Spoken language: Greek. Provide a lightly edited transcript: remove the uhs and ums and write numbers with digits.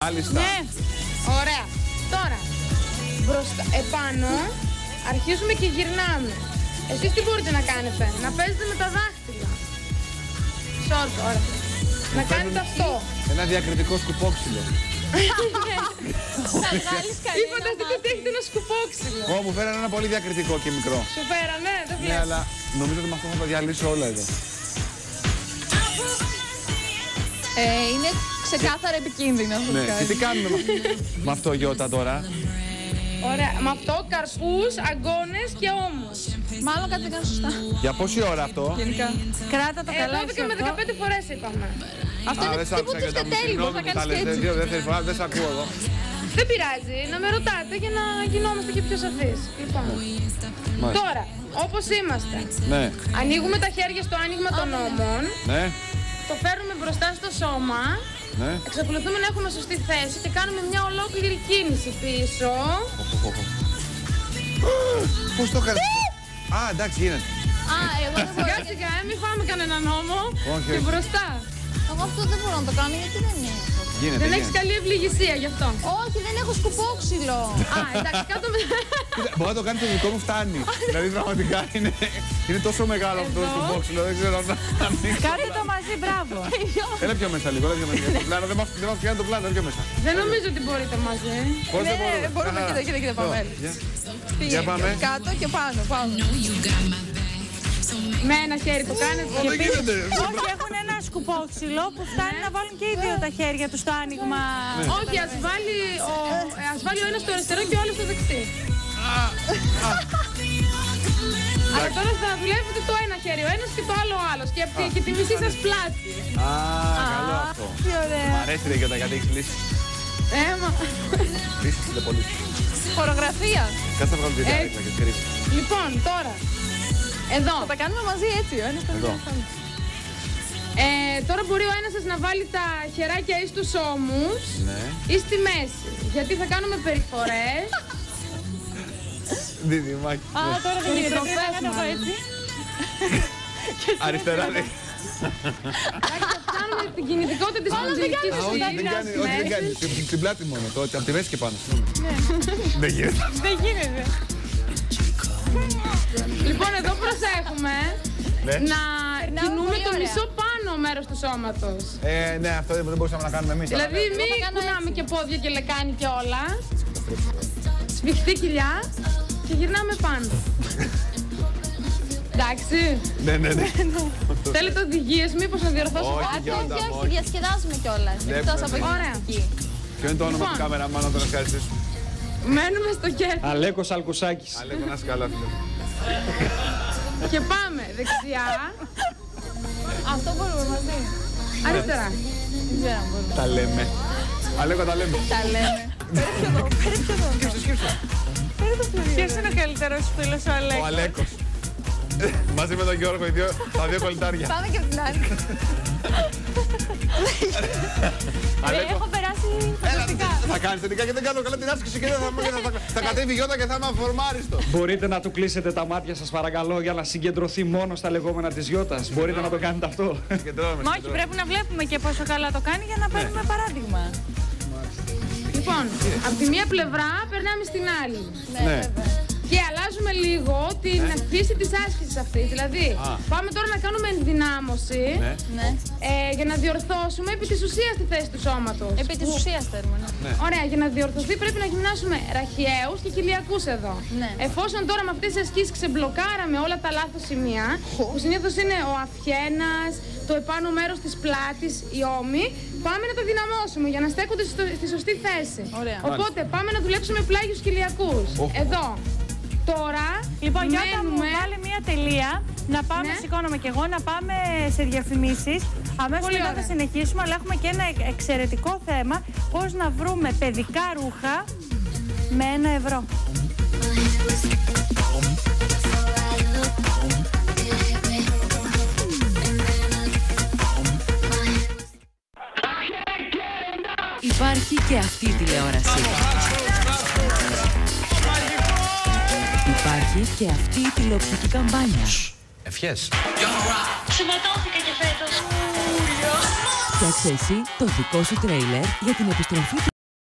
Μάλιστα. Ναι. Ωραία. Τώρα, μπροστά, επάνω, αρχίζουμε και γυρνάμε. Εσείς τι μπορείτε να κάνετε? Να παίζετε με τα δάχτυλα. Σόρτ, ωραία. Να κάνετε αυτό. Ένα διακριτικό σκουπόξυλο. Ή φανταστείτε ότι έχετε ένα σκουπόξυλο. Μου φέρανε ένα πολύ διακριτικό και μικρό. Σου φέρανε, το Ναι, βλέπω. αλλά νομίζω ότι με αυτό θα τα διαλύσω όλα εδώ. Είναι ξεκάθαρα επικίνδυνο αυτό. Ναι, και τι κάνουμε με αυτό, Γιώτα, τώρα? Ωραία. Με αυτό καρπούς, αγκώνες και ώμους. Μάλλον κάτι δεν κάνω σωστά. Για πόση ώρα αυτό? Γενικά. Κράτα το καλά. 12 με 15 φορές είπαμε. Αυτό είναι τίποτα στο τέλει. Πώς θα κάνεις και έτσι. Δεύτερη φορά δεν σ' ακούω εδώ. Δεν πειράζει, να με ρωτάτε για να γινόμαστε και πιο σαφείς. Λοιπόν, τώρα, όπως είμαστε, Ναι, ανοίγουμε τα χέρια στο άνοιγμα των ώμων, ναι, το φέρνουμε μπροστά στο σώμα, ναι. εξακολουθούμε να έχουμε σωστή θέση και κάνουμε μια ολόκληρη κίνηση πίσω. Πώς το έκανες? Α, εντάξει, γίνεται. Α, εγώ δεν μπορώ. Σιγά σιγά, μην φάμε κανέναν νόμο Όχι, και όχι. μπροστά. Εγώ αυτό δεν μπορώ να το κάνω γιατί δεν είναι. Γίνεται, Δεν έχεις καλή ευληγησία γι' αυτό. Όχι, δεν έχω σκουπόξυλο. Α, εντάξει, κάτω με... Κοίτα, μπορεί να το κάνει το δικό μου, φτάνει. Δηλαδή πραγματικά είναι τόσο μεγάλο αυτό Εδώ. το μπόξιλο, δεν ξέρω να ανοίξω. Κάντε το μαζί, μπράβο. Έλα πιο μέσα λίγο, έλα πιο μέσα. Το πλάνο, δεν μας πιάνει το πλάνο, έλα πιο μέσα. Δεν νομίζω ότι μπορείτε μαζί. Πώς δεν Ναι, μπορούμε, Καλά. κοίτα, πάμε. Για πάμε. Κάτω και πάνω, πάνω. Με ένα χέρι το κάνετε. Δεν γίνεται. Όχι, έχουν ένα σκουπόξυλο που φτάνει να βάλουν και οι δύο τα χέρια του στο άνοιγμα. Όχι, ας βάλει ο ένας στο αριστερό και ο άλλος στο δεξί. Αλλά τώρα θα δουλεύετε το ένα χέρι ο ένας και το άλλο ο άλλος και τη μισή σας πλάτη. Α, καλό αυτό. Τι ωραία. Μ' αρέσει ρε Γιώτα, γιατί έχεις λύσει. Έμα. Λύσεις είναι πολύ. Χορογραφία. Κάτσε να βγάλω τη διάρκεια και κρίση. Λοιπόν, τώρα. Εδώ. Θα τα κάνουμε μαζί έτσι, ο ένας τον Εδώ. άλλον. Τώρα μπορεί ο ένας σας να βάλει τα χεράκια ή στους ώμους Ναι. ή στη μέση. Γιατί θα κάνουμε περιφορές. Δίδυμάκι. Α, τώρα δεν γίνεται. Τροφές Πρέπει να κάνω εγώ μάλλον. έτσι. Αριστερά λέει. Εντάξει, θα κάνουμε την κινητικότητα της πονδυλικής Α, όχι, δεν κάνει, όχι, δεν κάνει. Στην πλάτη μόνο, το, από τη μέση και πάνω. Δεν γίνεται. Δεν γίνεται. Λοιπόν, εδώ προσέχουμε Ναι. να κινούμε πολύ το ωραία. μισό πάνω μέρος του σώματος. Ναι, αυτό δεν μπορούσαμε να κάνουμε εμείς. Δηλαδή μην θα κάνω κουνάμε έτσι. και πόδια και λεκάνη και όλα. Σφιχτή κοιλιά και γυρνάμε πάνω. Εντάξει. Ναι. Θέλετε οδηγίες, μήπως να διορθώσω Όχι, κάτι? Γιώτα, Όχι, όχι. όχι, διασκεδάζουμε κιόλας. Βλέπουμε, Εκτός από ναι. Ωραία. εκεί. Ποιο είναι το όνομα Λοιπόν. του κάμεραμαν να τον ευχαριστήσουμε? Μένουμε στο κέφι Αλέκος Αλκουσάκης. Αλέκο, να είσαι καλά, φίλε. και πάμε δεξιά, Αυτό μπορούμε μαζί. αριστερά. Δεν ξέρω αν μπορούμε. Τα λέμε. Αλέκο, τα λέμε. Τα λέμε. Φέρε πιο εδώ, φέρε πιο εδώ. Σκύψε. Ποιος είναι ο καλύτερος φίλος ο Ο Αλέκος? Αλέκος. Μαζί με τον Γιώργο, τα δύο κολλητάρια. Πάμε και από την άλλη. Αλέκο, Έχω περάσει φανταστικά. θα κάνεις τελικά και δεν κάνω καλά την άσκηση και θα κατέβει η Γιώτα και θα είμαι αφορμάριστο. Μπορείτε να του κλείσετε τα μάτια σας παρακαλώ για να συγκεντρωθεί μόνο στα λεγόμενα της Γιώτας. Μπορείτε να το κάνετε αυτό? Μα όχι, πρέπει να βλέπουμε και πόσο καλά το κάνει για να παίρνουμε παράδειγμα. Λοιπόν, από τη μία πλευρά περνάμε στην άλλη. Ναι. Και αλλάζουμε λίγο την φύση της άσκησης αυτής. Δηλαδή, πάμε τώρα να κάνουμε ενδυνάμωση Ναι. για να διορθώσουμε επί της ουσίας τη θέση του σώματος. Επί της ουσίας θέλουμε. Ναι. Ωραία, για να διορθωθεί πρέπει να γυμνάσουμε ραχιαίους και κοιλιακούς εδώ. Ναι. Εφόσον τώρα με αυτές τις ασκήσεις ξεμπλοκάραμε όλα τα λάθος σημεία, που συνήθως είναι ο αυχένας, το επάνω μέρος της πλάτης, οι ώμοι, πάμε να τα δυναμώσουμε για να στέκονται στη σωστή θέση. Ωραία. Οπότε πάμε να δουλέψουμε πλάγιους κοιλιακούς. Εδώ. Τώρα, Λοιπόν, Γιώτα μου, μένουμε... βάλε μία τελεία. Να πάμε, Ναι. σηκώνομαι κι εγώ, να πάμε σε διαφημίσεις. Αμέσως Πολύ μετά θα ωραία. συνεχίσουμε, αλλά έχουμε και ένα εξαιρετικό θέμα. Πώς να βρούμε παιδικά ρούχα με €1. Υπάρχει και αυτή η τηλεόραση. Υπάρχει και αυτή η τηλεοπτική καμπάνια. Ευχές. Σωματώθηκα και φέτος. Φτιάξε εσύ το δικό σου τρέιλερ για την επιστροφή του